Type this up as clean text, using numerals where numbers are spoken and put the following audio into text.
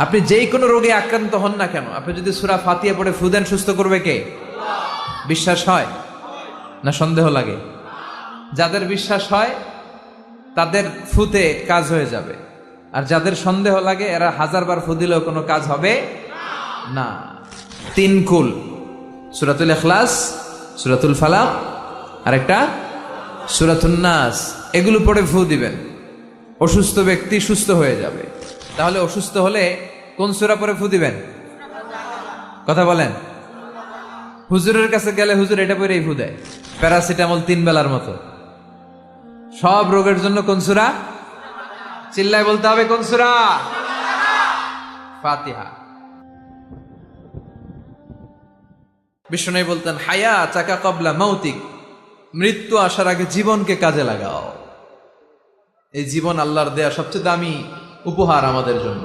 আপনি যেই কোনো রোগে আক্রান্ত হন না কেন, আপনি যদি সূরা ফাতিহা পড়ে ফু দেন, সুস্থ করবে কে? বিশ্বাস হয় না সন্দেহ লাগে? যাদের বিশ্বাস হয় তাদের ফুতে কাজ হয়ে যাবে, আর যাদের সন্দেহ লাগে এরা 1000 বার ফু দিলেও কোনো কাজ হবে না। 3 কুল, সূরাতুল ইখলাস, সূরাতুল ফালাক, আরেকটা সূরাতুন নাস, এগুলো পড়ে ফু দিবেন, অসুস্থ ব্যক্তি সুস্থ হয়ে যাবে। তাহলে অসুস্থ হলে কোন সূরা পড়ে ফু দিবেন? কথা বলেন। হুজুরের কাছে গেলে হুজুর এটা পড়েই ফু দেয়, প্যারাসিটামল 3 বেলার মতো। সব রোগের জন্য কোন সূরা? চিল্লায় বলতে হবে, কোন সূরা? ফাতিহা। বিষ্ণু বলতেন, হায়াতাকা ক্বাবলা মাউতিক, মৃত্যু আসার আগে জীবনকে কাজে লাগাও। এই জীবন আল্লাহর দেয়া সবচেয়ে দামি উপহার আমাদের জন্য।